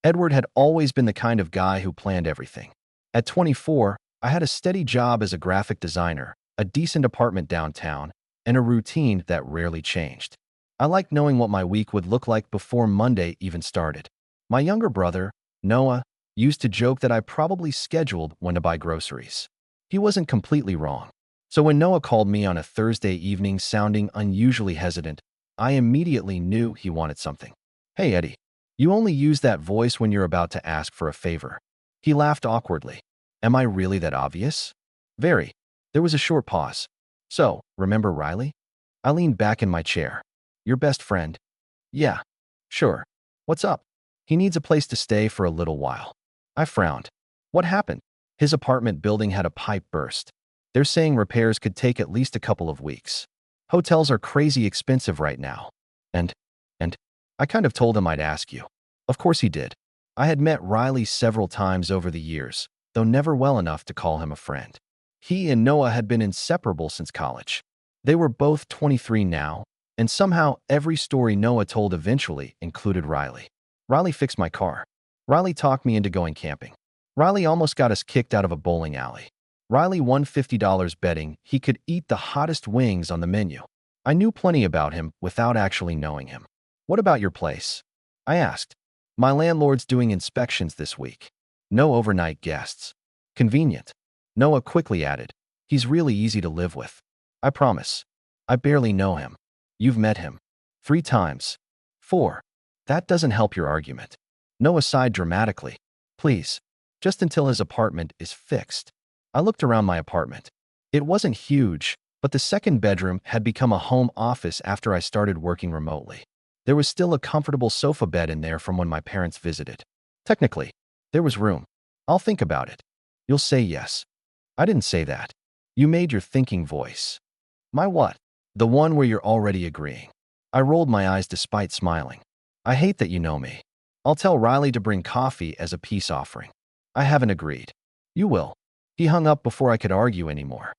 Edward had always been the kind of guy who planned everything. At 24, I had a steady job as a graphic designer, a decent apartment downtown, and a routine that rarely changed. I liked knowing what my week would look like before Monday even started. My younger brother, Noah, used to joke that I probably scheduled when to buy groceries. He wasn't completely wrong. So when Noah called me on a Thursday evening sounding unusually hesitant, I immediately knew he wanted something. "Hey, Eddie, you only use that voice when you're about to ask for a favor." He laughed awkwardly. "Am I really that obvious?" "Very." There was a short pause. "So, remember Riley?" I leaned back in my chair. "Your best friend?" "Yeah. Sure. What's up?" "He needs a place to stay for a little while." I frowned. "What happened?" "His apartment building had a pipe burst. They're saying repairs could take at least a couple of weeks. Hotels are crazy expensive right now." And, and, I kind of told him I'd ask you. Of course he did. I had met Riley several times over the years, though never well enough to call him a friend. He and Noah had been inseparable since college. They were both 23 now, and somehow every story Noah told eventually included Riley. Riley fixed my car. Riley talked me into going camping. Riley almost got us kicked out of a bowling alley. Riley won $50 betting he could eat the hottest wings on the menu. I knew plenty about him without actually knowing him. "What about your place?" I asked. "My landlord's doing inspections this week. No overnight guests." "Convenient." Noah quickly added. "He's really easy to live with. I promise. I barely know him." "You've met him." "3 times." "4. That doesn't help your argument." Noah sighed dramatically. "Please. Just until his apartment is fixed." I looked around my apartment. It wasn't huge, but the second bedroom had become a home office after I started working remotely. There was still a comfortable sofa bed in there from when my parents visited. Technically, there was room. "I'll think about it." "You'll say yes." "I didn't say that." "You made your thinking voice." "My what?" "The one where you're already agreeing." I rolled my eyes despite smiling. "I hate that you know me. I'll tell Riley to bring coffee as a peace offering." "I haven't agreed." "You will." He hung up before I could argue anymore.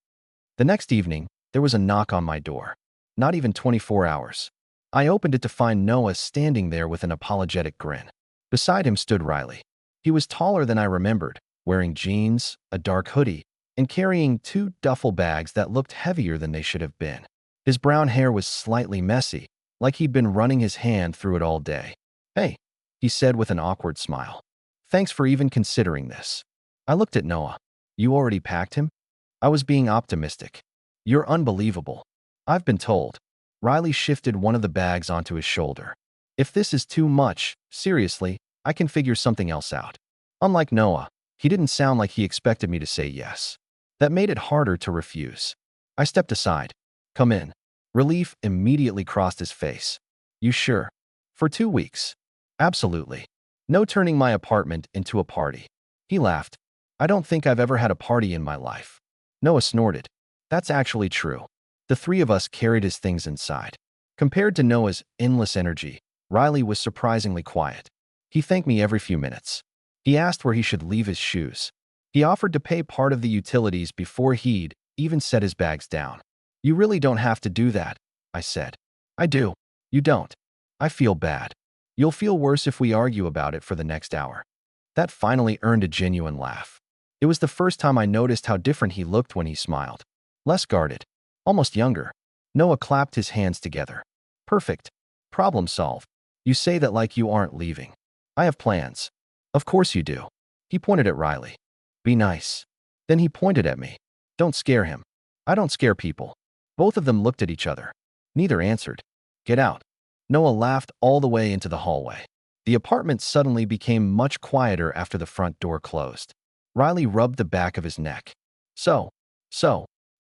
The next evening, there was a knock on my door. Not even 24 hours. I opened it to find Noah standing there with an apologetic grin. Beside him stood Riley. He was taller than I remembered, wearing jeans, a dark hoodie, and carrying 2 duffel bags that looked heavier than they should have been. His brown hair was slightly messy, like he'd been running his hand through it all day. "Hey," he said with an awkward smile. "Thanks for even considering this." I looked at Noah. "You already packed him?" I was being optimistic. "You're unbelievable." "I've been told." Riley shifted one of the bags onto his shoulder. "If this is too much, seriously, I can figure something else out." Unlike Noah, he didn't sound like he expected me to say yes. That made it harder to refuse. I stepped aside. "Come in." Relief immediately crossed his face. "You sure?" "For 2 weeks." "Absolutely. No turning my apartment into a party." He laughed. "I don't think I've ever had a party in my life." Noah snorted. "That's actually true." The 3 of us carried his things inside. Compared to Noah's endless energy, Riley was surprisingly quiet. He thanked me every few minutes. He asked where he should leave his shoes. He offered to pay part of the utilities before he'd even set his bags down. "You really don't have to do that," I said. "I do." "You don't." "I feel bad." "You'll feel worse if we argue about it for the next hour." That finally earned a genuine laugh. It was the first time I noticed how different he looked when he smiled. Less guarded. Almost younger. Noah clapped his hands together. "Perfect. Problem solved. You say that like you aren't leaving." "I have plans." "Of course you do." He pointed at Riley. "Be nice." Then he pointed at me. "Don't scare him." "I don't scare people." Both of them looked at each other. Neither answered. "Get out." Noah laughed all the way into the hallway. The apartment suddenly became much quieter after the front door closed. Riley rubbed the back of his neck. So,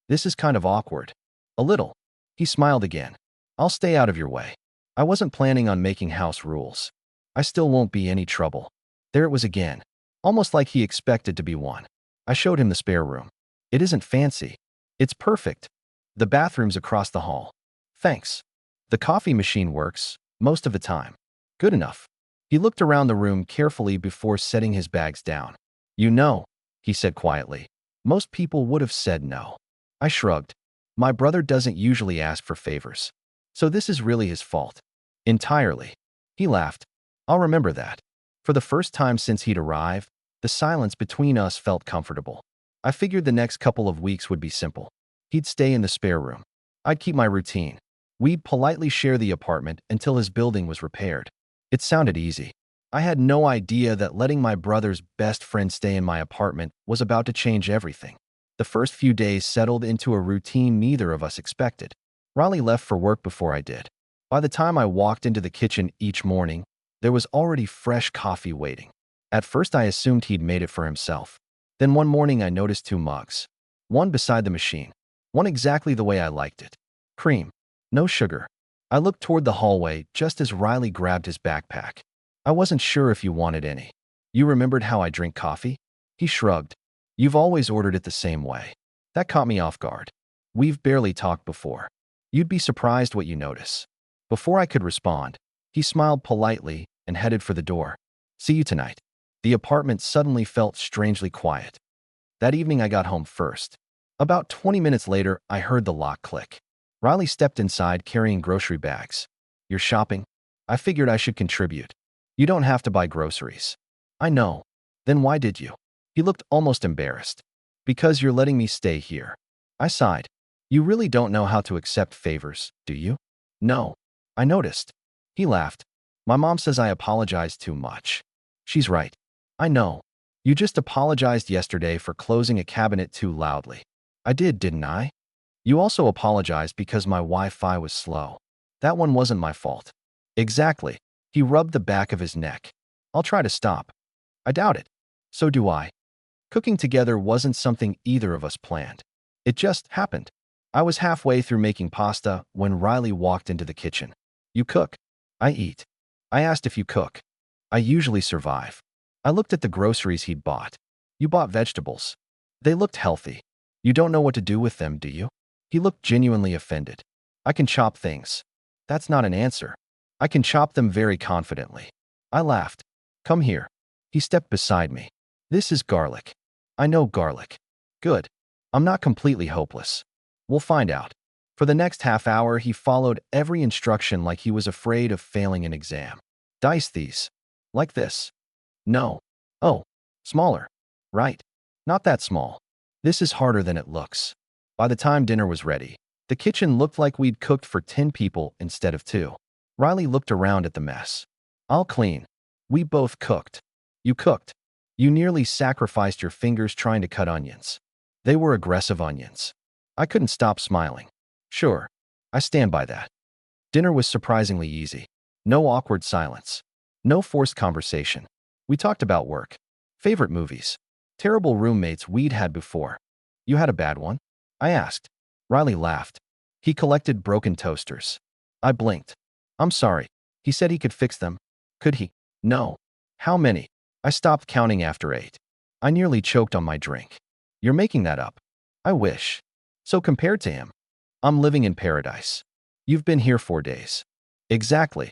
this is kind of awkward." "A little." He smiled again. "I'll stay out of your way. I wasn't planning on making house rules. I still won't be any trouble." There it was again. Almost like he expected to be one. I showed him the spare room. "It isn't fancy." "It's perfect. The bathroom's across the hall." "Thanks." "The coffee machine works, most of the time." "Good enough." He looked around the room carefully before setting his bags down. "You know," he said quietly, "most people would have said no." I shrugged. "My brother doesn't usually ask for favors. So this is really his fault." "Entirely." He laughed. "I'll remember that." For the first time since he'd arrived, the silence between us felt comfortable. I figured the next couple of weeks would be simple. He'd stay in the spare room. I'd keep my routine. We'd politely share the apartment until his building was repaired. It sounded easy. I had no idea that letting my brother's best friend stay in my apartment was about to change everything. The first few days settled into a routine neither of us expected. Riley left for work before I did. By the time I walked into the kitchen each morning, there was already fresh coffee waiting. At first I assumed he'd made it for himself. Then one morning I noticed 2 mugs. One beside the machine. One exactly the way I liked it. Cream. No sugar. I looked toward the hallway just as Riley grabbed his backpack. I wasn't sure if you wanted any. You remembered how I drink coffee? He shrugged. You've always ordered it the same way. That caught me off guard. We've barely talked before. You'd be surprised what you notice. Before I could respond, he smiled politely and headed for the door. See you tonight. The apartment suddenly felt strangely quiet. That evening I got home first. About 20 minutes later, I heard the lock click. Riley stepped inside carrying grocery bags. You're shopping? I figured I should contribute. You don't have to buy groceries. I know. Then why did you? He looked almost embarrassed. Because you're letting me stay here. I sighed. You really don't know how to accept favors, do you? No. I noticed. He laughed. My mom says I apologize too much. She's right. I know. You just apologized yesterday for closing a cabinet too loudly. I did, didn't I? You also apologized because my Wi-Fi was slow. That one wasn't my fault. Exactly. He rubbed the back of his neck. I'll try to stop. I doubt it. So do I. Cooking together wasn't something either of us planned. It just happened. I was halfway through making pasta when Riley walked into the kitchen. You cook. I eat. I asked if you cook. I usually survive. I looked at the groceries he'd bought. You bought vegetables. They looked healthy. You don't know what to do with them, do you? He looked genuinely offended. I can chop things. That's not an answer. I can chop them very confidently. I laughed. Come here. He stepped beside me. This is garlic. I know garlic. Good. I'm not completely hopeless. We'll find out. For the next half hour, he followed every instruction like he was afraid of failing an exam. Dice these. Like this. No. Oh. Smaller. Right. Not that small. This is harder than it looks. By the time dinner was ready, the kitchen looked like we'd cooked for 10 people instead of 2. Riley looked around at the mess. I'll clean. We both cooked. You cooked. You nearly sacrificed your fingers trying to cut onions. They were aggressive onions. I couldn't stop smiling. Sure. I stand by that. Dinner was surprisingly easy. No awkward silence. No forced conversation. We talked about work. Favorite movies. Terrible roommates we'd had before. You had a bad one? I asked. Riley laughed. He collected broken toasters. I blinked. I'm sorry. He said he could fix them. Could he? No. How many? I stopped counting after 8. I nearly choked on my drink. You're making that up. I wish. So compared to him, I'm living in paradise. You've been here 4 days. Exactly.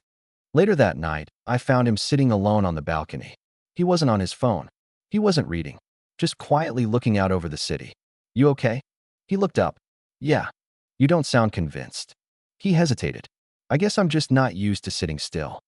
Later that night, I found him sitting alone on the balcony. He wasn't on his phone. He wasn't reading. Just quietly looking out over the city. You okay? He looked up. Yeah. You don't sound convinced. He hesitated. I guess I'm just not used to sitting still.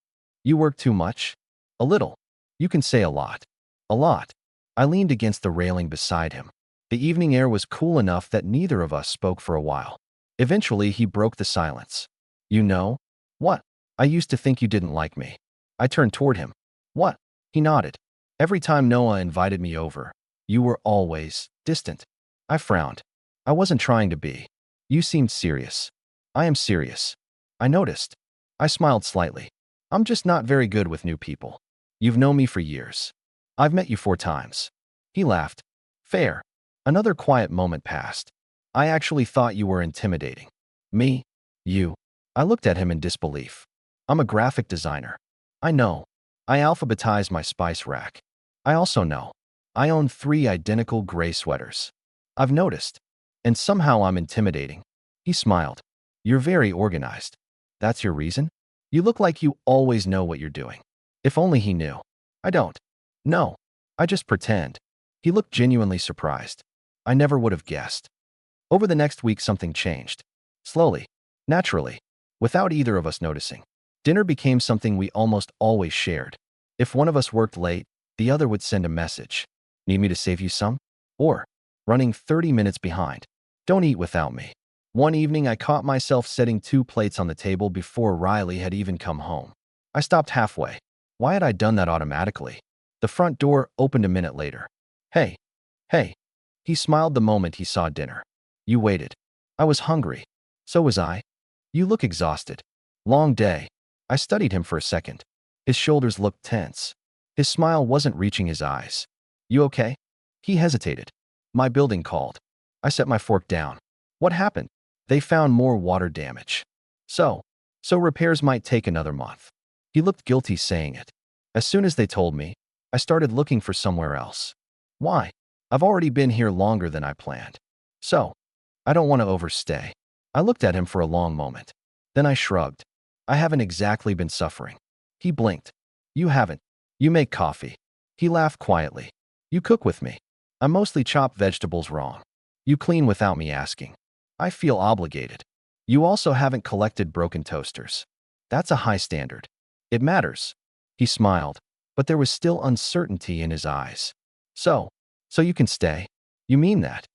You work too much? A little. You can say a lot. A lot. I leaned against the railing beside him. The evening air was cool enough that neither of us spoke for a while. Eventually, he broke the silence. You know? What? I used to think you didn't like me. I turned toward him. What? He nodded. Every time Noah invited me over, you were always distant. I frowned. I wasn't trying to be. You seemed serious. I am serious. I noticed. I smiled slightly. I'm just not very good with new people. You've known me for years. I've met you 4 times. He laughed. Fair. Another quiet moment passed. I actually thought you were intimidating. Me? You? I looked at him in disbelief. I'm a graphic designer. I know. I alphabetize my spice rack. I also know. I own 3 identical gray sweaters. I've noticed. And somehow I'm intimidating. He smiled. You're very organized. That's your reason? You look like you always know what you're doing. If only he knew. I don't. No. I just pretend. He looked genuinely surprised. I never would have guessed. Over the next week something changed. Slowly. Naturally. Without either of us noticing. Dinner became something we almost always shared. If one of us worked late, the other would send a message. Need me to save you some? Or, running 30 minutes behind. Don't eat without me. One evening, I caught myself setting 2 plates on the table before Riley had even come home. I stopped halfway. Why had I done that automatically? The front door opened a minute later. Hey, hey. He smiled the moment he saw dinner. You waited. I was hungry. So was I. You look exhausted. Long day. I studied him for a second. His shoulders looked tense. His smile wasn't reaching his eyes. You okay? He hesitated. My building called. I set my fork down. What happened? They found more water damage. So repairs might take another month. He looked guilty saying it. As soon as they told me, I started looking for somewhere else. Why? I've already been here longer than I planned. So, I don't want to overstay. I looked at him for a long moment. Then I shrugged. I haven't exactly been suffering. He blinked. You haven't. You make coffee. He laughed quietly. You cook with me. I mostly chop vegetables wrong. You clean without me asking. I feel obligated. You also haven't collected broken toasters. That's a high standard. It matters. He smiled, but there was still uncertainty in his eyes. So you can stay? You mean that?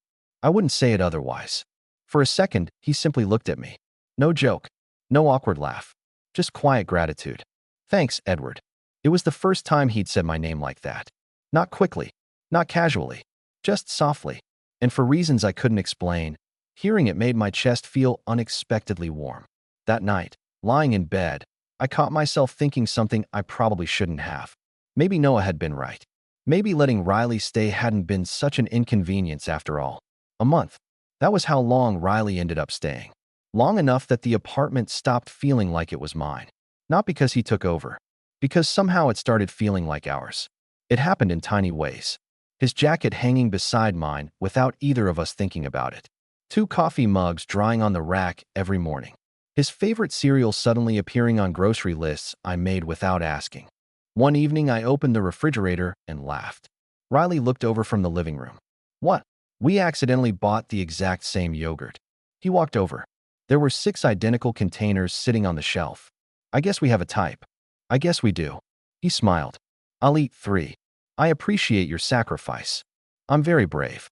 I wouldn't say it otherwise. For a second, he simply looked at me. No joke. No awkward laugh. Just quiet gratitude. Thanks, Edward. It was the first time he'd said my name like that. Not quickly. Not casually. Just softly. And for reasons I couldn't explain, hearing it made my chest feel unexpectedly warm. That night, lying in bed, I caught myself thinking something I probably shouldn't have. Maybe Noah had been right. Maybe letting Riley stay hadn't been such an inconvenience after all. A month. That was how long Riley ended up staying. Long enough that the apartment stopped feeling like it was mine. Not because he took over. Because somehow it started feeling like ours. It happened in tiny ways. His jacket hanging beside mine without either of us thinking about it. 2 coffee mugs drying on the rack every morning. His favorite cereal suddenly appearing on grocery lists I made without asking. One evening I opened the refrigerator and laughed. Riley looked over from the living room. What? We accidentally bought the exact same yogurt. He walked over. There were 6 identical containers sitting on the shelf. I guess we have a type. I guess we do. He smiled. I'll eat 3. I appreciate your sacrifice. I'm very brave.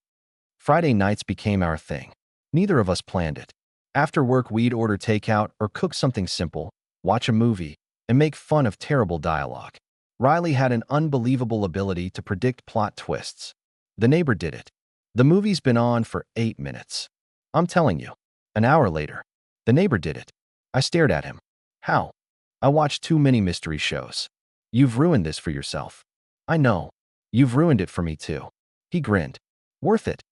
Friday nights became our thing. Neither of us planned it. After work, we'd order takeout or cook something simple, watch a movie, and make fun of terrible dialogue. Riley had an unbelievable ability to predict plot twists. The neighbor did it. The movie's been on for 8 minutes. I'm telling you. An hour later, the neighbor did it. I stared at him. How? I watched too many mystery shows. You've ruined this for yourself. I know. You've ruined it for me too. He grinned. Worth it.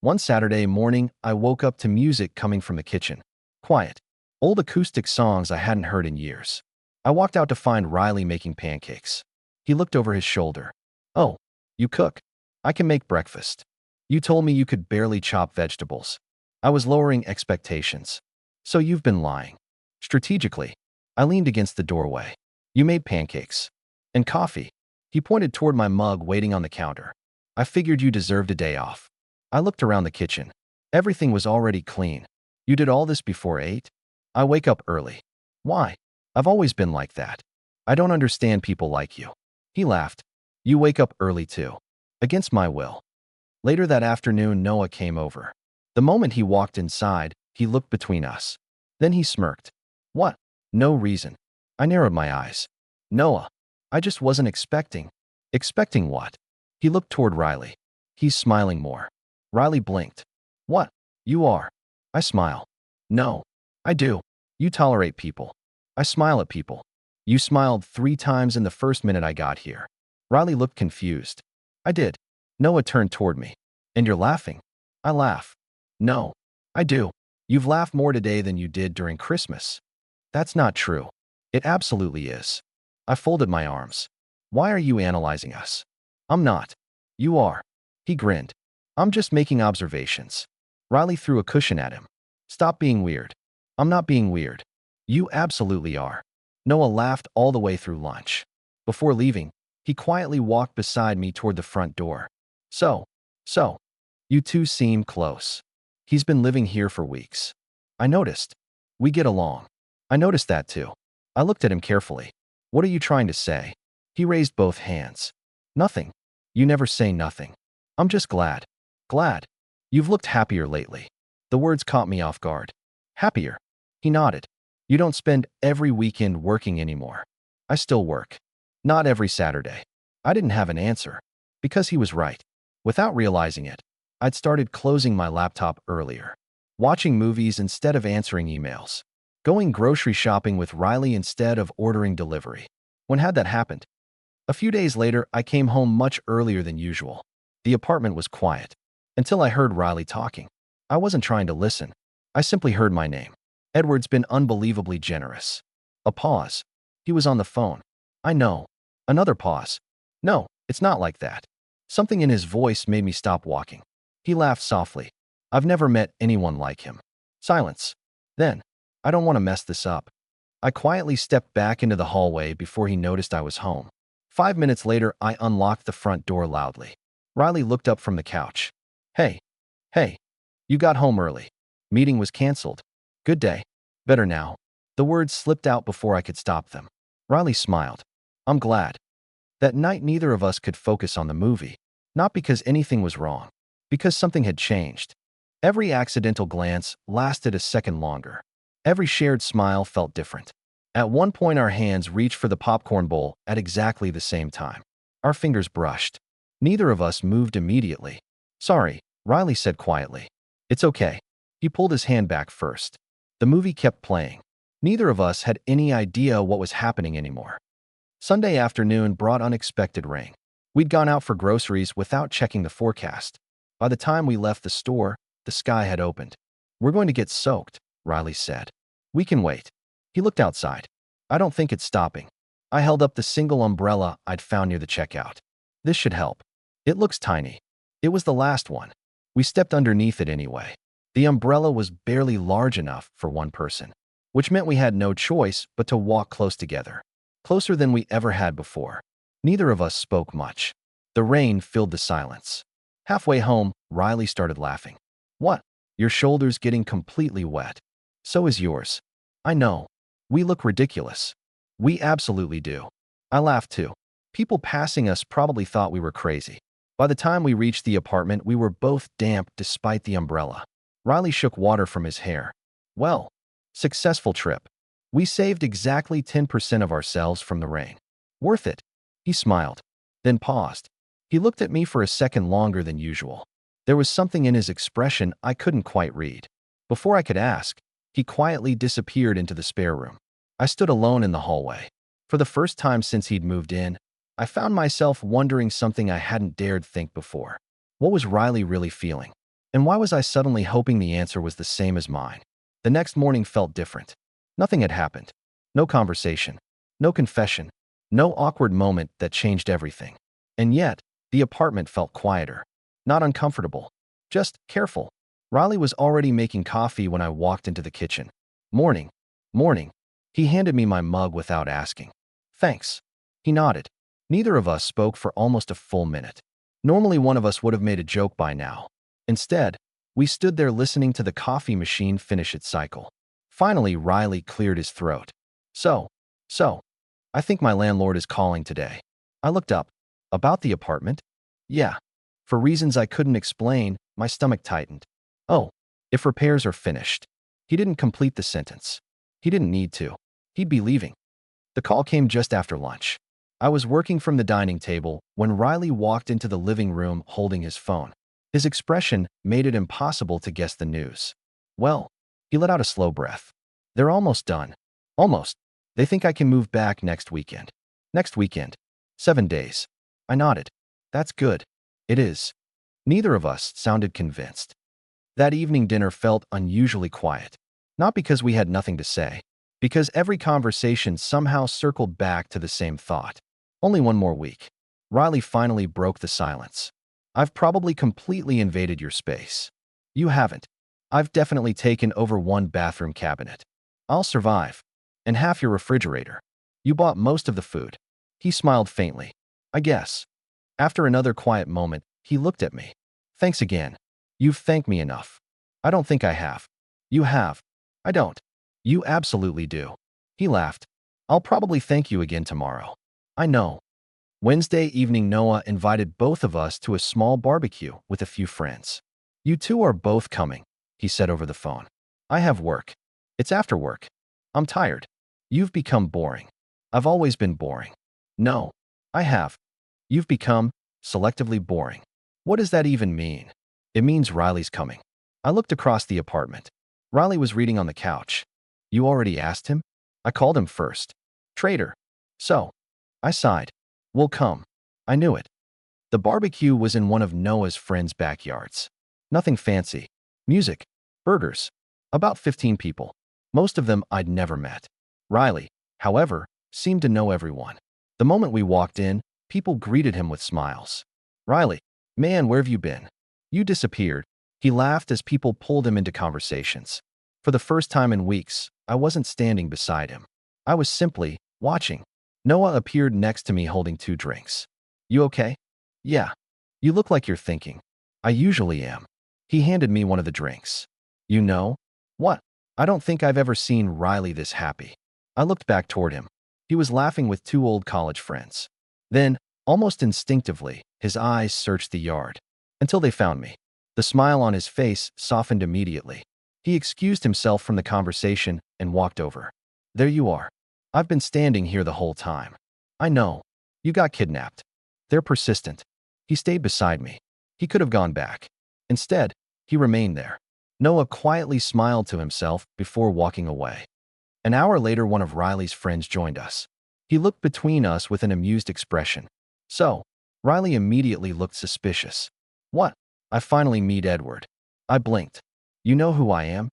One Saturday morning, I woke up to music coming from the kitchen. Quiet. Old acoustic songs I hadn't heard in years. I walked out to find Riley making pancakes. He looked over his shoulder. Oh, you cook? I can make breakfast. You told me you could barely chop vegetables. I was lowering expectations. So you've been lying. Strategically, I leaned against the doorway. You made pancakes. And coffee. He pointed toward my mug waiting on the counter. I figured you deserved a day off. I looked around the kitchen. Everything was already clean. You did all this before 8? I wake up early. Why? I've always been like that. I don't understand people like you. He laughed. You wake up early too. Against my will. Later that afternoon, Noah came over. The moment he walked inside, he looked between us. Then he smirked. What? No reason. I narrowed my eyes. Noah. I just wasn't expecting. Expecting what? He looked toward Riley. He's smiling more. Riley blinked. What? You are. I smile. No. I do. You tolerate people. I smile at people. You smiled 3 times in the first minute I got here. Riley looked confused. I did. Noah turned toward me. And you're laughing. I laugh. No. I do. You've laughed more today than you did during Christmas. That's not true. It absolutely is. I folded my arms. Why are you analyzing us? I'm not. You are. He grinned. I'm just making observations. Riley threw a cushion at him. Stop being weird. I'm not being weird. You absolutely are. Noah laughed all the way through lunch. Before leaving, he quietly walked beside me toward the front door. So, you two seem close. He's been living here for weeks. I noticed. We get along. I noticed that too. I looked at him carefully. What are you trying to say? He raised both hands. Nothing. You never say nothing. I'm just glad. Glad. You've looked happier lately. The words caught me off guard. Happier. He nodded. You don't spend every weekend working anymore. I still work. Not every Saturday. I didn't have an answer. Because he was right. Without realizing it, I'd started closing my laptop earlier. Watching movies instead of answering emails. Going grocery shopping with Riley instead of ordering delivery. When had that happened? A few days later, I came home much earlier than usual. The apartment was quiet. Until I heard Riley talking. I wasn't trying to listen. I simply heard my name. Edward's been unbelievably generous. A pause. He was on the phone. I know. Another pause. No, it's not like that. Something in his voice made me stop walking. He laughed softly. I've never met anyone like him. Silence. Then, I don't want to mess this up. I quietly stepped back into the hallway before he noticed I was home. 5 minutes later, I unlocked the front door loudly. Riley looked up from the couch. Hey. Hey. You got home early. Meeting was canceled. Good day. Better now. The words slipped out before I could stop them. Riley smiled. I'm glad. That night, neither of us could focus on the movie. Not because anything was wrong. Because something had changed. Every accidental glance lasted a second longer. Every shared smile felt different. At one point, our hands reached for the popcorn bowl at exactly the same time. Our fingers brushed. Neither of us moved immediately. Sorry, Riley said quietly. It's okay. He pulled his hand back first. The movie kept playing. Neither of us had any idea what was happening anymore. Sunday afternoon brought unexpected rain. We'd gone out for groceries without checking the forecast. By the time we left the store, the sky had opened. We're going to get soaked, Riley said. We can wait. He looked outside. I don't think it's stopping. I held up the single umbrella I'd found near the checkout. This should help. It looks tiny. It was the last one. We stepped underneath it anyway. The umbrella was barely large enough for one person, which meant we had no choice but to walk close together. Closer than we ever had before. Neither of us spoke much. The rain filled the silence. Halfway home, Riley started laughing. What? Your shoulder's getting completely wet. So is yours. I know. We look ridiculous. We absolutely do. I laughed too. People passing us probably thought we were crazy. By the time we reached the apartment, we were both damp despite the umbrella. Riley shook water from his hair. Well, successful trip. We saved exactly 10% of ourselves from the rain. Worth it. He smiled, then paused. He looked at me for a second longer than usual. There was something in his expression I couldn't quite read. Before I could ask, he quietly disappeared into the spare room. I stood alone in the hallway. For the first time since he'd moved in, I found myself wondering something I hadn't dared think before. What was Riley really feeling? And why was I suddenly hoping the answer was the same as mine? The next morning felt different. Nothing had happened. No conversation. No confession. No awkward moment that changed everything. And yet, the apartment felt quieter. Not uncomfortable. Just careful. Riley was already making coffee when I walked into the kitchen. Morning. Morning. He handed me my mug without asking. Thanks. He nodded. Neither of us spoke for almost a full minute. Normally one of us would have made a joke by now. Instead, we stood there listening to the coffee machine finish its cycle. Finally, Riley cleared his throat. So, I think my landlord is calling today. I looked up. About the apartment? Yeah. For reasons I couldn't explain, my stomach tightened. Oh, if repairs are finished. He didn't complete the sentence. He didn't need to. He'd be leaving. The call came just after lunch. I was working from the dining table when Riley walked into the living room holding his phone. His expression made it impossible to guess the news. Well, he let out a slow breath. They're almost done. Almost. They think I can move back next weekend. Next weekend. 7 days. I nodded. That's good. It is. Neither of us sounded convinced. That evening dinner felt unusually quiet. Not because we had nothing to say. Because every conversation somehow circled back to the same thought. Only one more week. Riley finally broke the silence. I've probably completely invaded your space. You haven't. I've definitely taken over one bathroom cabinet. I'll survive. And half your refrigerator. You bought most of the food. He smiled faintly. I guess. After another quiet moment, he looked at me. Thanks again. You've thanked me enough. I don't think I have. You have. I don't. You absolutely do. He laughed. I'll probably thank you again tomorrow. I know. Wednesday evening, Noah invited both of us to a small barbecue with a few friends. You two are both coming, he said over the phone. I have work. It's after work. I'm tired. You've become boring. I've always been boring. No, I have. You've become selectively boring. What does that even mean? It means Riley's coming. I looked across the apartment. Riley was reading on the couch. You already asked him? I called him first. Traitor. So. I sighed. We'll come. I knew it. The barbecue was in one of Noah's friends' backyards. Nothing fancy. Music. Burgers. About 15 people. Most of them I'd never met. Riley, however, seemed to know everyone. The moment we walked in, people greeted him with smiles. Riley, man, where have you been? You disappeared. He laughed as people pulled him into conversations. For the first time in weeks, I wasn't standing beside him. I was simply watching. Noah appeared next to me holding 2 drinks. You okay? Yeah. You look like you're thinking. I usually am. He handed me one of the drinks. You know? What? I don't think I've ever seen Riley this happy. I looked back toward him. He was laughing with 2 old college friends. Then, almost instinctively, his eyes searched the yard. Until they found me. The smile on his face softened immediately. He excused himself from the conversation and walked over. There you are. I've been standing here the whole time. I know. You got kidnapped. They're persistent. He stayed beside me. He could have gone back. Instead, he remained there. Noah quietly smiled to himself before walking away. An hour later, one of Riley's friends joined us. He looked between us with an amused expression. So, Riley immediately looked suspicious. What? I finally meet Edward. I blinked. You know who I am?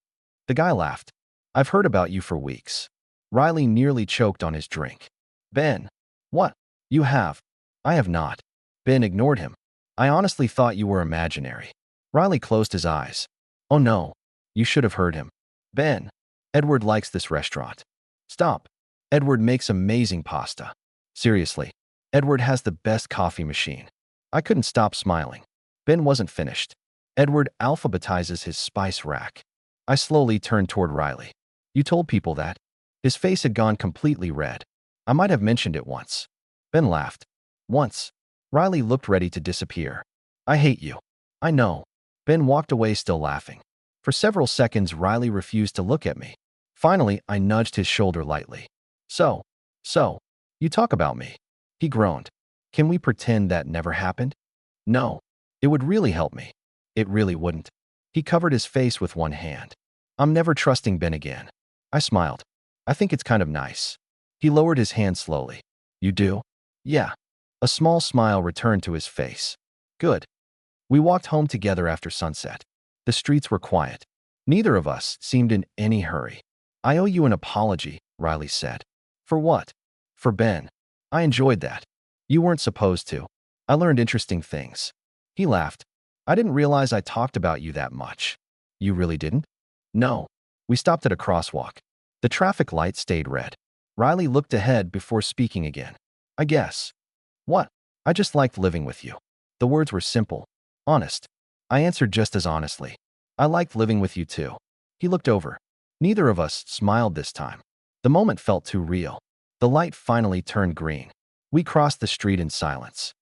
The guy laughed. I've heard about you for weeks. Riley nearly choked on his drink. Ben. What? You have. I have not. Ben ignored him. I honestly thought you were imaginary. Riley closed his eyes. Oh no. You should have heard him. Ben. Edward likes this restaurant. Stop. Edward makes amazing pasta. Seriously. Edward has the best coffee machine. I couldn't stop smiling. Ben wasn't finished. Edward alphabetizes his spice rack. I slowly turned toward Riley. You told people that? His face had gone completely red. I might have mentioned it once. Ben laughed. Once. Riley looked ready to disappear. I hate you. I know. Ben walked away still laughing. For several seconds, Riley refused to look at me. Finally, I nudged his shoulder lightly. So, you talk about me. He groaned. Can we pretend that never happened? No. It would really help me. It really wouldn't. He covered his face with one hand. I'm never trusting Ben again. I smiled. I think it's kind of nice. He lowered his hand slowly. You do? Yeah. A small smile returned to his face. Good. We walked home together after sunset. The streets were quiet. Neither of us seemed in any hurry. I owe you an apology, Riley said. For what? For Ben. I enjoyed that. You weren't supposed to. I learned interesting things. He laughed. I didn't realize I talked about you that much. You really didn't? No. We stopped at a crosswalk. The traffic light stayed red. Riley looked ahead before speaking again. I guess. What? I just liked living with you. The words were simple. Honest. I answered just as honestly. I liked living with you too. He looked over. Neither of us smiled this time. The moment felt too real. The light finally turned green. We crossed the street in silence.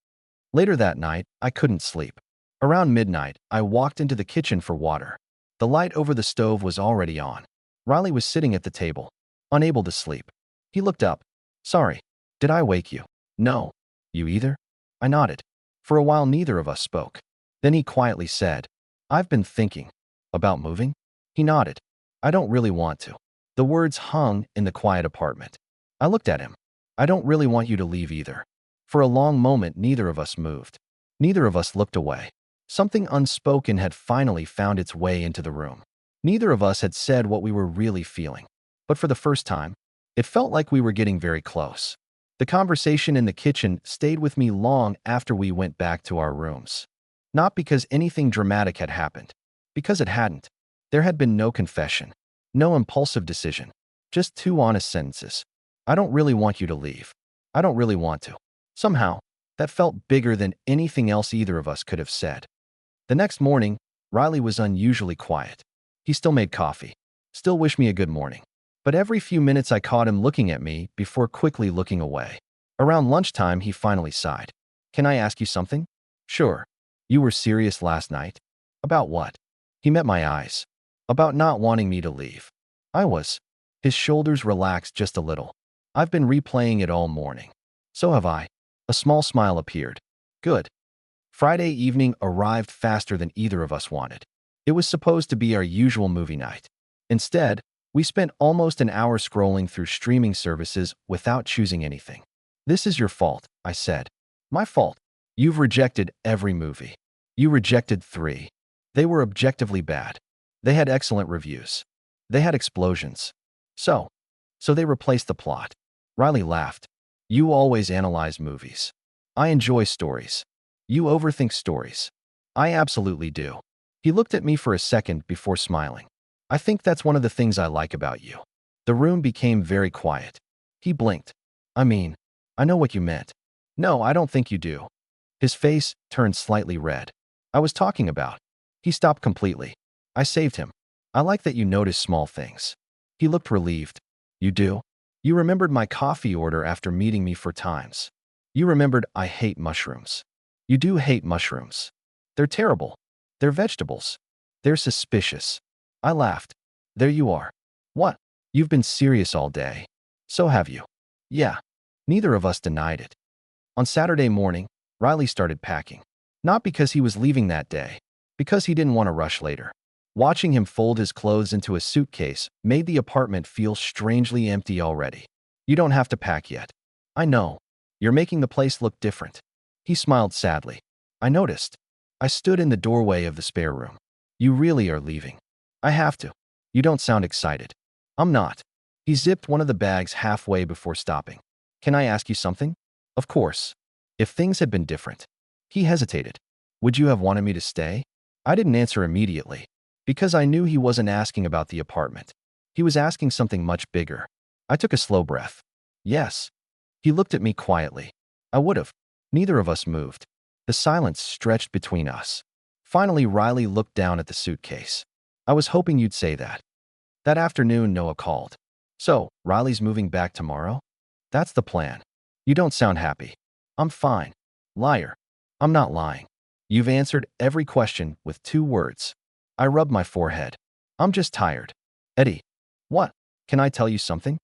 Later that night, I couldn't sleep. Around midnight, I walked into the kitchen for water. The light over the stove was already on. Riley was sitting at the table, unable to sleep. He looked up. Sorry. Did I wake you? No. You either? I nodded. For a while, neither of us spoke. Then he quietly said, I've been thinking. About moving? He nodded. I don't really want to. The words hung in the quiet apartment. I looked at him. I don't really want you to leave either. For a long moment, neither of us moved. Neither of us looked away. Something unspoken had finally found its way into the room. Neither of us had said what we were really feeling. But for the first time, it felt like we were getting very close. The conversation in the kitchen stayed with me long after we went back to our rooms. Not because anything dramatic had happened. Because it hadn't. There had been no confession. No impulsive decision. Just 2 honest sentences. I don't really want you to leave. I don't really want to. Somehow, that felt bigger than anything else either of us could have said. The next morning, Riley was unusually quiet. He still made coffee. Still wished me a good morning. But every few minutes I caught him looking at me before quickly looking away. Around lunchtime, he finally sighed. Can I ask you something? Sure. You were serious last night? About what? He met my eyes. About not wanting me to leave. I was. His shoulders relaxed just a little. I've been replaying it all morning. So have I. A small smile appeared. Good. Friday evening arrived faster than either of us wanted. It was supposed to be our usual movie night. Instead, we spent almost an hour scrolling through streaming services without choosing anything. This is your fault, I said. My fault. You've rejected every movie. You rejected 3. They were objectively bad. They had excellent reviews. They had explosions. So they replaced the plot. Riley laughed. You always analyze movies. I enjoy stories. You overthink stories. I absolutely do. He looked at me for a second before smiling. I think that's one of the things I like about you. The room became very quiet. He blinked. I mean, I know what you meant. No, I don't think you do. His face turned slightly red. I was talking about. He stopped completely. I saved him. I like that you notice small things. He looked relieved. You do? You remembered my coffee order after meeting me 4 times. You remembered I hate mushrooms. You do hate mushrooms. They're terrible. They're vegetables. They're suspicious. I laughed. There you are. What? You've been serious all day. So have you. Yeah. Neither of us denied it. On Saturday morning, Riley started packing. Not because he was leaving that day, because he didn't want to rush later. Watching him fold his clothes into a suitcase made the apartment feel strangely empty already. You don't have to pack yet. I know. You're making the place look different. He smiled sadly. I noticed. I stood in the doorway of the spare room. You really are leaving. I have to. You don't sound excited. I'm not. He zipped one of the bags halfway before stopping. Can I ask you something? Of course. If things had been different. He hesitated. Would you have wanted me to stay? I didn't answer immediately, because I knew he wasn't asking about the apartment. He was asking something much bigger. I took a slow breath. Yes. He looked at me quietly. I would have. Neither of us moved. The silence stretched between us. Finally, Riley looked down at the suitcase. I was hoping you'd say that. That afternoon, Noah called. So, Riley's moving back tomorrow? That's the plan. You don't sound happy. I'm fine. Liar. I'm not lying. You've answered every question with 2 words. I rubbed my forehead. I'm just tired. Eddie. What? Can I tell you something?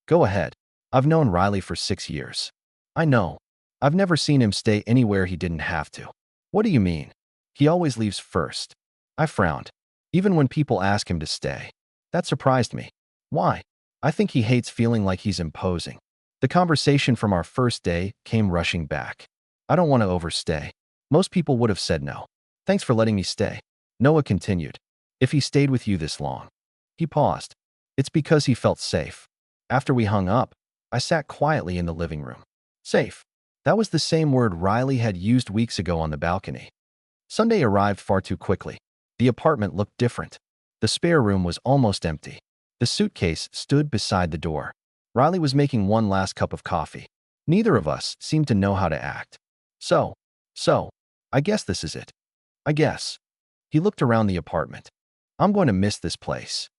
Go ahead. I've known Riley for 6 years. I know. I've never seen him stay anywhere he didn't have to. What do you mean? He always leaves first. I frowned. Even when people ask him to stay. That surprised me. Why? I think he hates feeling like he's imposing. The conversation from our first day came rushing back. I don't want to overstay. Most people would have said no. Thanks for letting me stay. Noah continued. If he stayed with you this long. He paused. It's because he felt safe. After we hung up, I sat quietly in the living room. Safe. That was the same word Riley had used weeks ago on the balcony. Sunday arrived far too quickly. The apartment looked different. The spare room was almost empty. The suitcase stood beside the door. Riley was making one last cup of coffee. Neither of us seemed to know how to act. So, I guess this is it. I guess. He looked around the apartment. I'm going to miss this place.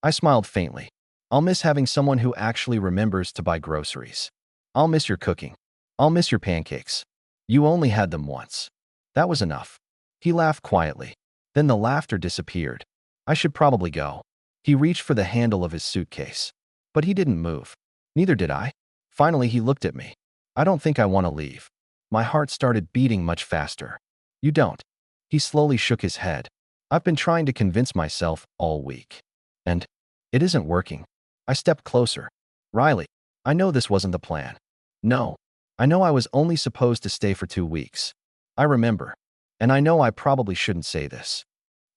I smiled faintly. I'll miss having someone who actually remembers to buy groceries. I'll miss your cooking. I'll miss your pancakes. You only had them once. That was enough. He laughed quietly. Then the laughter disappeared. I should probably go. He reached for the handle of his suitcase. But he didn't move. Neither did I. Finally, he looked at me. I don't think I want to leave. My heart started beating much faster. You don't. He slowly shook his head. I've been trying to convince myself all week. And it isn't working. I stepped closer. Riley, I know this wasn't the plan. No. I know I was only supposed to stay for 2 weeks. I remember. And I know I probably shouldn't say this.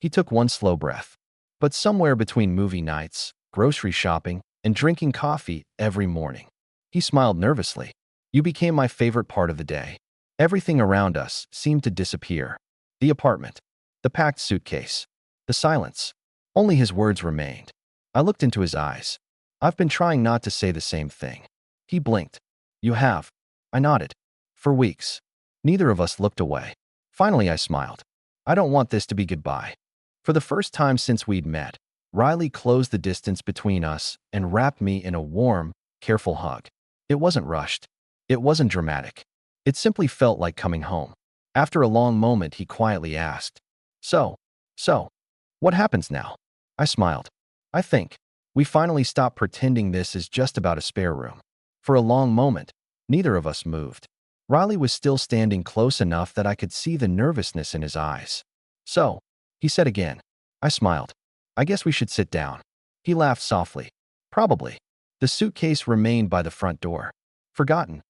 He took one slow breath. But somewhere between movie nights, grocery shopping, and drinking coffee every morning, he smiled nervously. You became my favorite part of the day. Everything around us seemed to disappear. The apartment, the packed suitcase, the silence. Only his words remained. I looked into his eyes. I've been trying not to say the same thing. He blinked. You have. I nodded. For weeks. Neither of us looked away. Finally, I smiled. I don't want this to be goodbye. For the first time since we'd met, Riley closed the distance between us and wrapped me in a warm, careful hug. It wasn't rushed. It wasn't dramatic. It simply felt like coming home. After a long moment, he quietly asked, So, so, what happens now? I smiled. I think we finally stopped pretending this is just about a spare room. For a long moment, neither of us moved. Riley was still standing close enough that I could see the nervousness in his eyes. So, he said again. I smiled. I guess we should sit down. He laughed softly. Probably. The suitcase remained by the front door. Forgotten.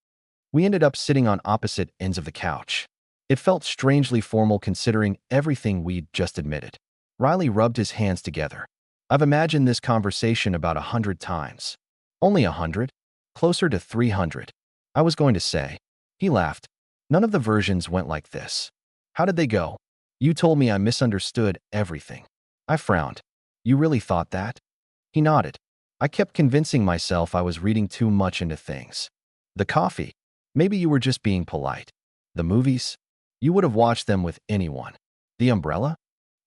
We ended up sitting on opposite ends of the couch. It felt strangely formal considering everything we'd just admitted. Riley rubbed his hands together. I've imagined this conversation about 100 times. Only 100? Closer to 300. I was going to say. He laughed. None of the versions went like this. How did they go? You told me I misunderstood everything. I frowned. You really thought that? He nodded. I kept convincing myself I was reading too much into things. The coffee. Maybe you were just being polite. The movies? You would have watched them with anyone. The umbrella?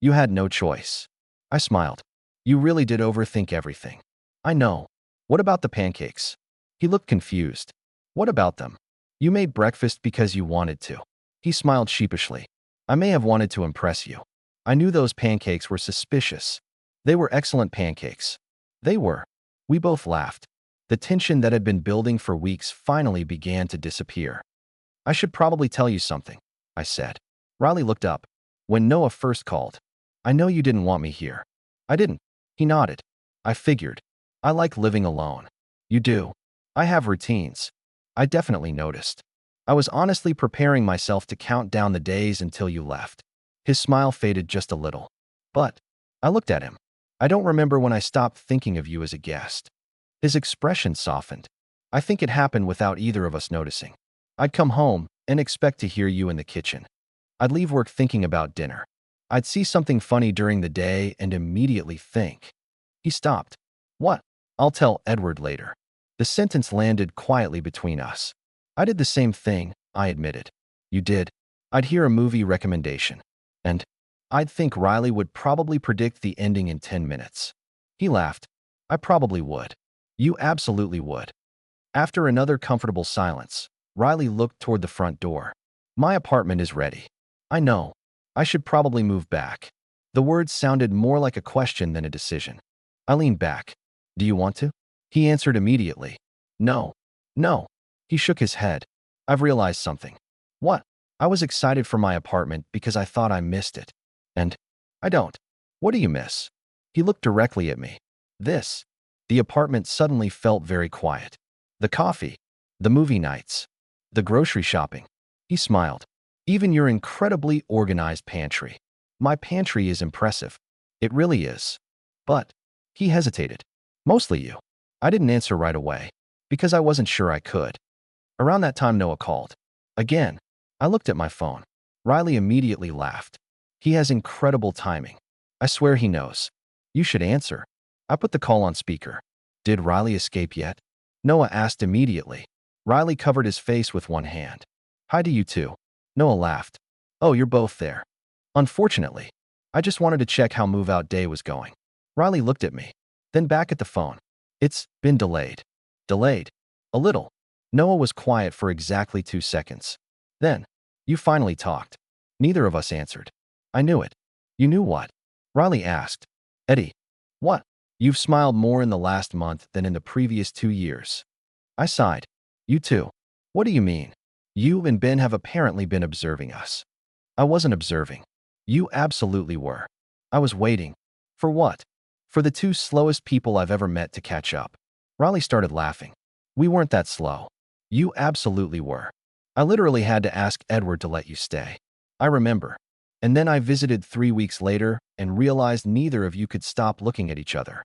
You had no choice. I smiled. You really did overthink everything. I know. What about the pancakes? He looked confused. What about them? You made breakfast because you wanted to. He smiled sheepishly. I may have wanted to impress you. I knew those pancakes were suspicious. They were excellent pancakes. They were. We both laughed. The tension that had been building for weeks finally began to disappear. I should probably tell you something, I said. Riley looked up. When Noah first called, I know you didn't want me here. I didn't. He nodded. I figured. I like living alone. You do. I have routines. I definitely noticed. I was honestly preparing myself to count down the days until you left. His smile faded just a little. But I looked at him. I don't remember when I stopped thinking of you as a guest. His expression softened. I think it happened without either of us noticing. I'd come home and expect to hear you in the kitchen. I'd leave work thinking about dinner. I'd see something funny during the day and immediately think. He stopped. What? I'll tell Edward later. The sentence landed quietly between us. I did the same thing, I admitted. You did. I'd hear a movie recommendation. And I'd think Riley would probably predict the ending in 10 minutes. He laughed. I probably would. You absolutely would. After another comfortable silence, Riley looked toward the front door. My apartment is ready. I know. I should probably move back. The words sounded more like a question than a decision. I leaned back. Do you want to? He answered immediately. No. No. He shook his head. I've realized something. What? I was excited for my apartment because I thought I missed it. And I don't. What do you miss? He looked directly at me. This. The apartment suddenly felt very quiet. The coffee. The movie nights. The grocery shopping. He smiled. Even your incredibly organized pantry. My pantry is impressive. It really is. But he hesitated. Mostly you. I didn't answer right away because I wasn't sure I could. Around that time, Noah called. Again, I looked at my phone. Riley immediately laughed. He has incredible timing. I swear he knows. You should answer. I put the call on speaker. Did Riley escape yet? Noah asked immediately. Riley covered his face with one hand. Hi to you too. Noah laughed. Oh, you're both there. Unfortunately, I just wanted to check how move-out day was going. Riley looked at me, then back at the phone. It's been delayed. Delayed? A little. Noah was quiet for exactly 2 seconds. Then, you finally talked. Neither of us answered. I knew it. You knew what? Riley asked. Eddie. What? You've smiled more in the last month than in the previous 2 years. I sighed. You too. What do you mean? You and Ben have apparently been observing us. I wasn't observing. You absolutely were. I was waiting. For what? For the 2 slowest people I've ever met to catch up. Riley started laughing. We weren't that slow. You absolutely were. I literally had to ask Edward to let you stay. I remember. And then I visited 3 weeks later and realized neither of you could stop looking at each other.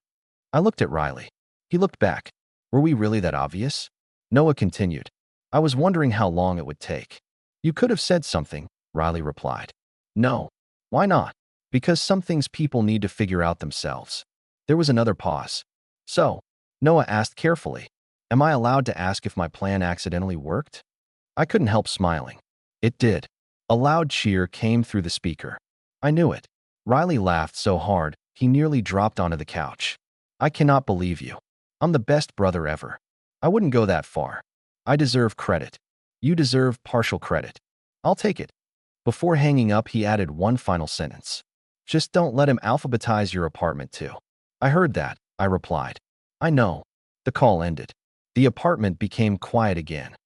I looked at Riley. He looked back. Were we really that obvious? Noah continued. I was wondering how long it would take. You could have said something, Riley replied. No. Why not? Because some things people need to figure out themselves. There was another pause. So, Noah asked carefully, am I allowed to ask if my plan accidentally worked? I couldn't help smiling. It did. A loud cheer came through the speaker. I knew it. Riley laughed so hard, he nearly dropped onto the couch. I cannot believe you. I'm the best brother ever. I wouldn't go that far. I deserve credit. You deserve partial credit. I'll take it. Before hanging up, he added one final sentence. Just don't let him alphabetize your apartment too. I heard that, I replied. I know. The call ended. The apartment became quiet again.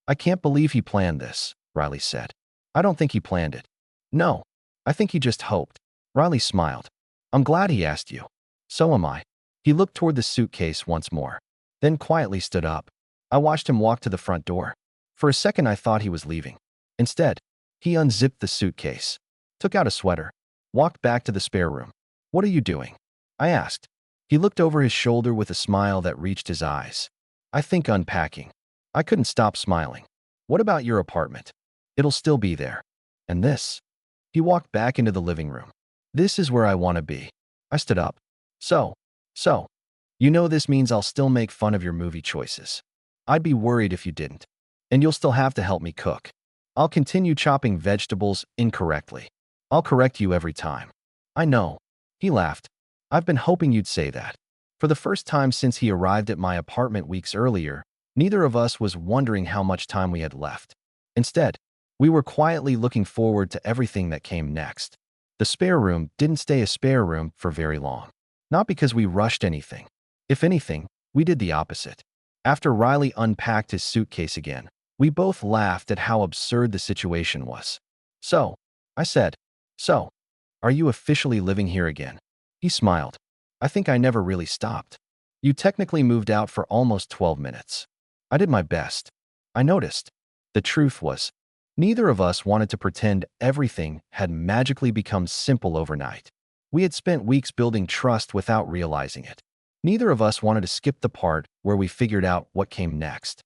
I can't believe he planned this, Riley said. I don't think he planned it. No, I think he just hoped. Riley smiled. I'm glad he asked you. So am I. He looked toward the suitcase once more, then quietly stood up. I watched him walk to the front door. For a second, I thought he was leaving. Instead, he unzipped the suitcase, took out a sweater, walked back to the spare room. What are you doing? I asked. He looked over his shoulder with a smile that reached his eyes. I think unpacking. I couldn't stop smiling. What about your apartment? It'll still be there. And this? He walked back into the living room. This is where I want to be. I stood up. So, you know this means I'll still make fun of your movie choices. I'd be worried if you didn't. And you'll still have to help me cook. I'll continue chopping vegetables incorrectly. I'll correct you every time. I know. He laughed. I've been hoping you'd say that. For the first time since he arrived at my apartment weeks earlier, neither of us was wondering how much time we had left. Instead, we were quietly looking forward to everything that came next. The spare room didn't stay a spare room for very long. Not because we rushed anything. If anything, we did the opposite. After Riley unpacked his suitcase again, we both laughed at how absurd the situation was. So, I said, so, are you officially living here again? He smiled. I think I never really stopped. You technically moved out for almost 12 minutes. I did my best. I noticed. The truth was, neither of us wanted to pretend everything had magically become simple overnight. We had spent weeks building trust without realizing it. Neither of us wanted to skip the part where we figured out what came next.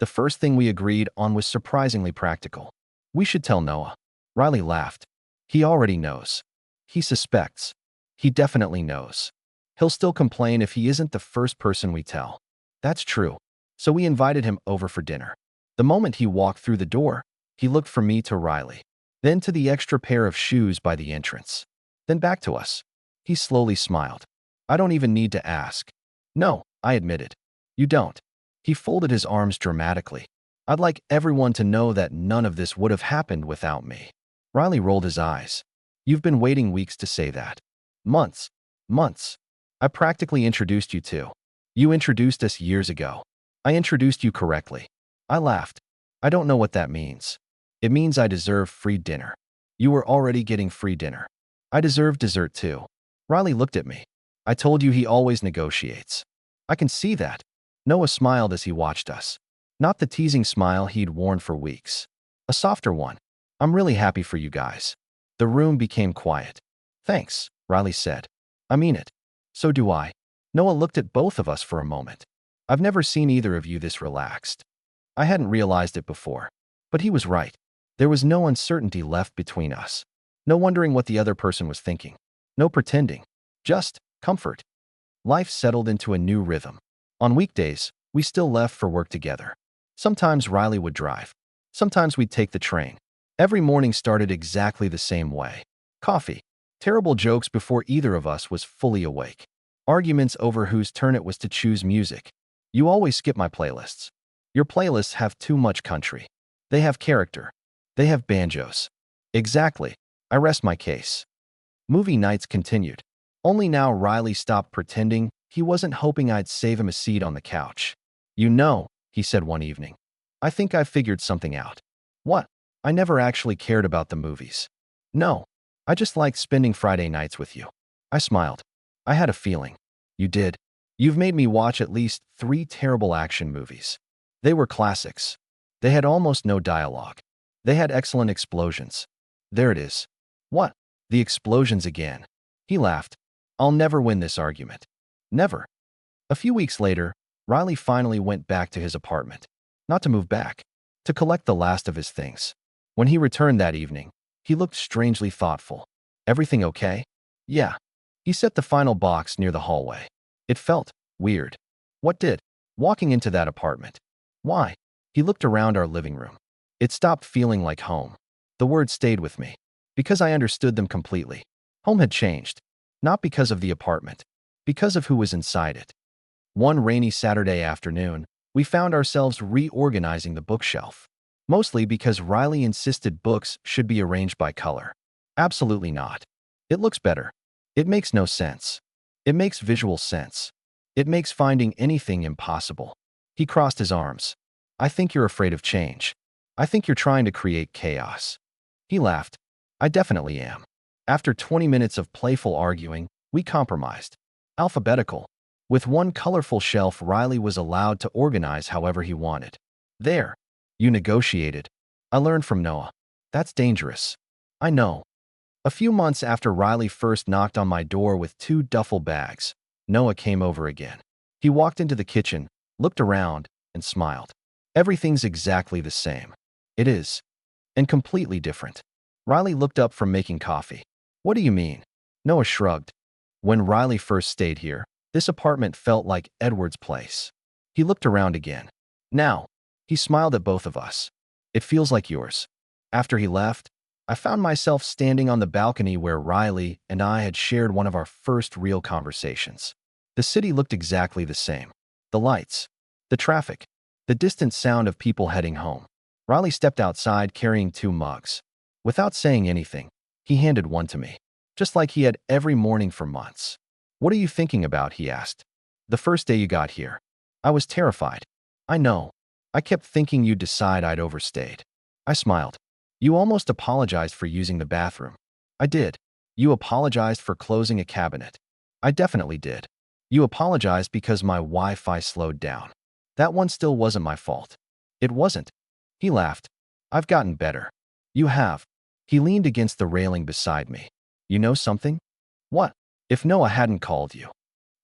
The first thing we agreed on was surprisingly practical. We should tell Noah. Riley laughed. He already knows. He suspects. He definitely knows. He'll still complain if he isn't the first person we tell. That's true. So we invited him over for dinner. The moment he walked through the door, he looked from me to Riley, then to the extra pair of shoes by the entrance, then back to us. He slowly smiled. I don't even need to ask. No, I admitted. You don't. He folded his arms dramatically. I'd like everyone to know that none of this would have happened without me. Riley rolled his eyes. You've been waiting weeks to say that. Months. I practically introduced you to. You introduced us years ago. I introduced you correctly. I laughed. I don't know what that means. It means I deserve free dinner. You were already getting free dinner. I deserve dessert too. Riley looked at me. I told you he always negotiates. I can see that. Noah smiled as he watched us. Not the teasing smile he'd worn for weeks. A softer one. I'm really happy for you guys. The room became quiet. Thanks, Riley said. I mean it. So do I. Noah looked at both of us for a moment. I've never seen either of you this relaxed. I hadn't realized it before. But he was right. There was no uncertainty left between us. No wondering what the other person was thinking. No pretending. Just comfort. Life settled into a new rhythm. On weekdays, we still left for work together. Sometimes Riley would drive. Sometimes we'd take the train. Every morning started exactly the same way. Coffee. Terrible jokes before either of us was fully awake. Arguments over whose turn it was to choose music. You always skip my playlists. Your playlists have too much country. They have character. They have banjos. Exactly. I rest my case. Movie nights continued. Only now Riley stopped pretending he wasn't hoping I'd save him a seat on the couch. You know, he said one evening, I think I figured something out. What? I never actually cared about the movies. No, I just liked spending Friday nights with you. I smiled. I had a feeling. You did. You've made me watch at least 3 terrible action movies. They were classics. They had almost no dialogue. They had excellent explosions. There it is. What? The explosions again. He laughed. I'll never win this argument. Never. A few weeks later, Riley finally went back to his apartment. Not to move back. To collect the last of his things. When he returned that evening, he looked strangely thoughtful. Everything okay? Yeah. He set the final box near the hallway. It felt weird. What did? Walking into that apartment. Why? He looked around our living room. It stopped feeling like home. The words stayed with me. Because I understood them completely. Home had changed. Not because of the apartment. Because of who was inside it. One rainy Saturday afternoon, we found ourselves reorganizing the bookshelf. Mostly because Riley insisted books should be arranged by color. Absolutely not. It looks better. It makes no sense. It makes visual sense. It makes finding anything impossible. He crossed his arms. I think you're afraid of change. I think you're trying to create chaos. He laughed. I definitely am. After 20 minutes of playful arguing, we compromised. Alphabetical. With one colorful shelf, Riley was allowed to organize however he wanted. There. You negotiated. I learned from Noah. That's dangerous. I know. A few months after Riley first knocked on my door with 2 duffel bags, Noah came over again. He walked into the kitchen, looked around, and smiled. Everything's exactly the same. It is. And completely different. Riley looked up from making coffee. What do you mean? Noah shrugged. When Riley first stayed here, this apartment felt like Edward's place. He looked around again. Now, he smiled at both of us. It feels like yours. After he left, I found myself standing on the balcony where Riley and I had shared one of our first real conversations. The city looked exactly the same. The lights, the traffic, the distant sound of people heading home. Riley stepped outside carrying 2 mugs. Without saying anything, he handed one to me, just like he had every morning for months. What are you thinking about? He asked. The first day you got here. I was terrified. I know. I kept thinking you'd decide I'd overstayed. I smiled. You almost apologized for using the bathroom. I did. You apologized for closing a cabinet. I definitely did. You apologized because my Wi-Fi slowed down. That one still wasn't my fault. It wasn't. He laughed. I've gotten better. You have. He leaned against the railing beside me. You know something? What? If Noah hadn't called you.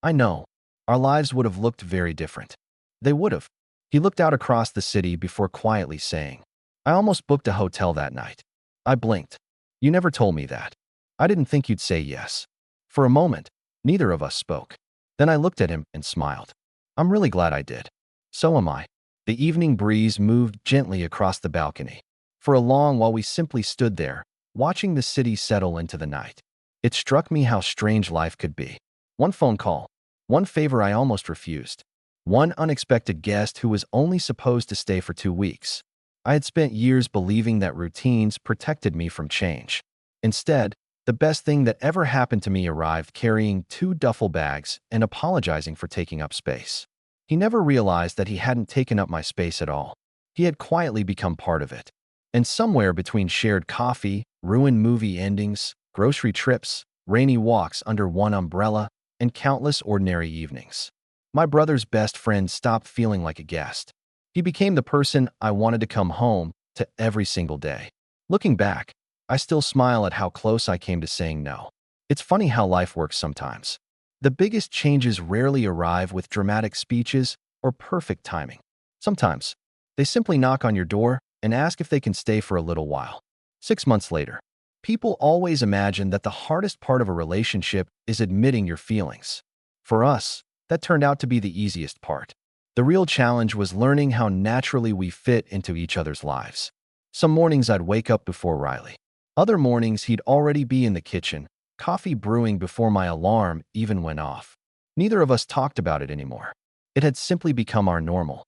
I know. Our lives would have looked very different. They would have. He looked out across the city before quietly saying, I almost booked a hotel that night. I blinked. You never told me that. I didn't think you'd say yes. For a moment, neither of us spoke. Then I looked at him and smiled. I'm really glad I did. So am I. The evening breeze moved gently across the balcony. For a long while we simply stood there, watching the city settle into the night. It struck me how strange life could be. One phone call. One favor I almost refused. One unexpected guest who was only supposed to stay for 2 weeks. I had spent years believing that routines protected me from change. Instead, the best thing that ever happened to me arrived carrying 2 duffel bags and apologizing for taking up space. He never realized that he hadn't taken up my space at all. He had quietly become part of it. And somewhere between shared coffee, ruined movie endings, grocery trips, rainy walks under one umbrella, and countless ordinary evenings, my brother's best friend stopped feeling like a guest. He became the person I wanted to come home to every single day. Looking back, I still smile at how close I came to saying no. It's funny how life works sometimes. The biggest changes rarely arrive with dramatic speeches or perfect timing. Sometimes, they simply knock on your door and ask if they can stay for a little while. 6 months later, people always imagine that the hardest part of a relationship is admitting your feelings. For us, that turned out to be the easiest part. The real challenge was learning how naturally we fit into each other's lives. Some mornings I'd wake up before Riley. Other mornings he'd already be in the kitchen, coffee brewing before my alarm even went off. Neither of us talked about it anymore. It had simply become our normal.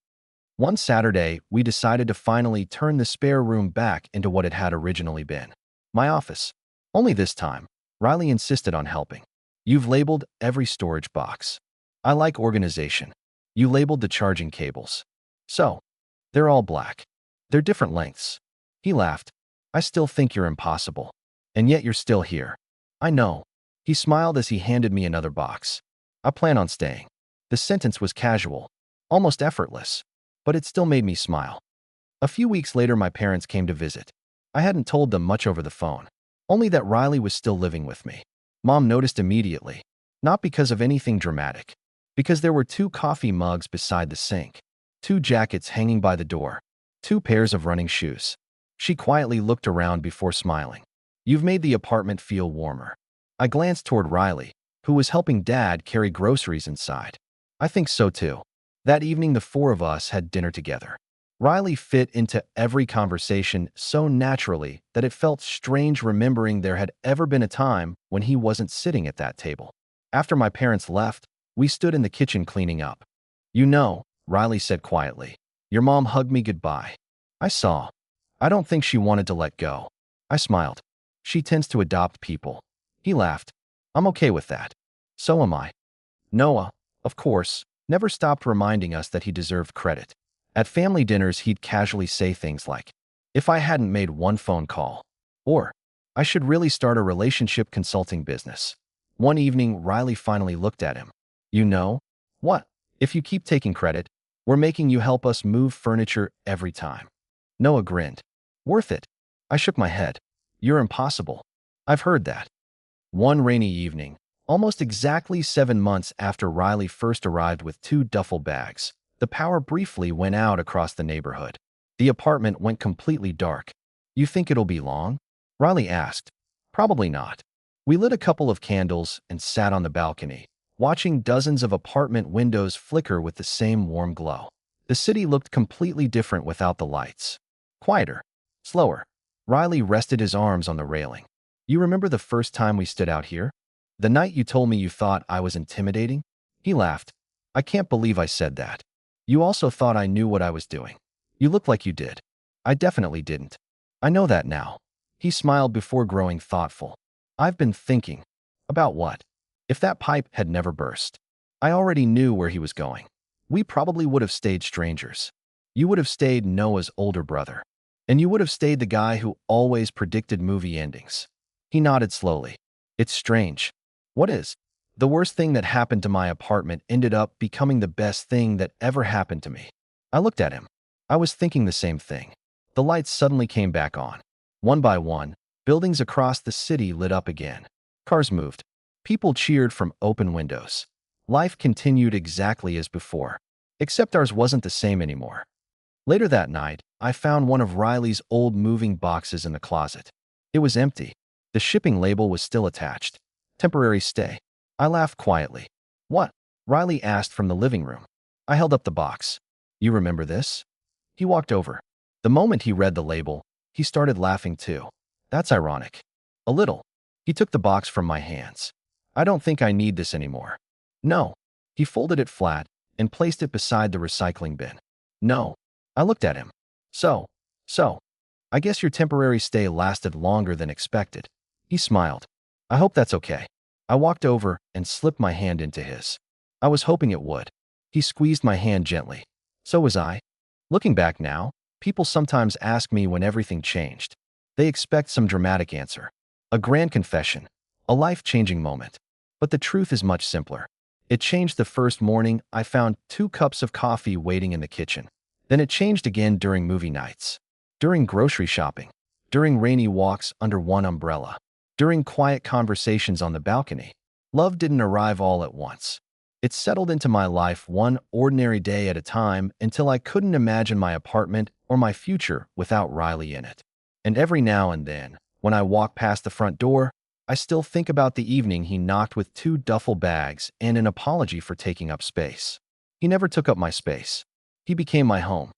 One Saturday, we decided to finally turn the spare room back into what it had originally been. My office. Only this time, Riley insisted on helping. You've labeled every storage box. I like organization. You labeled the charging cables. So, they're all black. They're different lengths. He laughed. I still think you're impossible. And yet you're still here. I know. He smiled as he handed me another box. I plan on staying. The sentence was casual, almost effortless, but it still made me smile. A few weeks later, my parents came to visit. I hadn't told them much over the phone, only that Riley was still living with me. Mom noticed immediately, not because of anything dramatic, because there were 2 coffee mugs beside the sink, 2 jackets hanging by the door, 2 pairs of running shoes. She quietly looked around before smiling. You've made the apartment feel warmer. I glanced toward Riley, who was helping Dad carry groceries inside. I think so too. That evening, the 4 of us had dinner together. Riley fit into every conversation so naturally that it felt strange remembering there had ever been a time when he wasn't sitting at that table. After my parents left, we stood in the kitchen cleaning up. You know, Riley said quietly, your mom hugged me goodbye. I saw. I don't think she wanted to let go. I smiled. She tends to adopt people. He laughed. I'm okay with that. So am I. Noah, of course, never stopped reminding us that he deserved credit. At family dinners, he'd casually say things like, if I hadn't made one phone call, or I should really start a relationship consulting business. One evening, Riley finally looked at him. You know what? If you keep taking credit, we're making you help us move furniture every time. Noah grinned. Worth it. I shook my head. You're impossible. I've heard that. One rainy evening, almost exactly 7 months after Riley first arrived with 2 duffel bags, the power briefly went out across the neighborhood. The apartment went completely dark. You think it'll be long? Riley asked. Probably not. We lit a couple of candles and sat on the balcony, watching dozens of apartment windows flicker with the same warm glow. The city looked completely different without the lights. Quieter. Slower. Riley rested his arms on the railing. You remember the first time we stood out here? The night you told me you thought I was intimidating? He laughed. I can't believe I said that. You also thought I knew what I was doing. You looked like you did. I definitely didn't. I know that now. He smiled before growing thoughtful. I've been thinking. About what? If that pipe had never burst. I already knew where he was going. We probably would have stayed strangers. You would have stayed Noah's older brother. And you would have stayed the guy who always predicted movie endings. He nodded slowly. It's strange. What is? The worst thing that happened to my apartment ended up becoming the best thing that ever happened to me. I looked at him. I was thinking the same thing. The lights suddenly came back on. One by one, buildings across the city lit up again. Cars moved. People cheered from open windows. Life continued exactly as before. Except ours wasn't the same anymore. Later that night, I found one of Riley's old moving boxes in the closet. It was empty. The shipping label was still attached. Temporary stay. I laughed quietly. What? Riley asked from the living room. I held up the box. You remember this? He walked over. The moment he read the label, he started laughing too. That's ironic. A little. He took the box from my hands. I don't think I need this anymore. No. He folded it flat and placed it beside the recycling bin. No. I looked at him. So. I guess your temporary stay lasted longer than expected. He smiled. I hope that's okay. I walked over and slipped my hand into his. I was hoping it would. He squeezed my hand gently. So was I. Looking back now, people sometimes ask me when everything changed. They expect some dramatic answer. A grand confession. A life-changing moment. But the truth is much simpler. It changed the first morning I found 2 cups of coffee waiting in the kitchen. Then it changed again during movie nights. During grocery shopping. During rainy walks under one umbrella. During quiet conversations on the balcony. Love didn't arrive all at once. It settled into my life one ordinary day at a time until I couldn't imagine my apartment or my future without Riley in it. And every now and then, when I walk past the front door, I still think about the evening he knocked with 2 duffel bags and an apology for taking up space. He never took up my space. He became my home.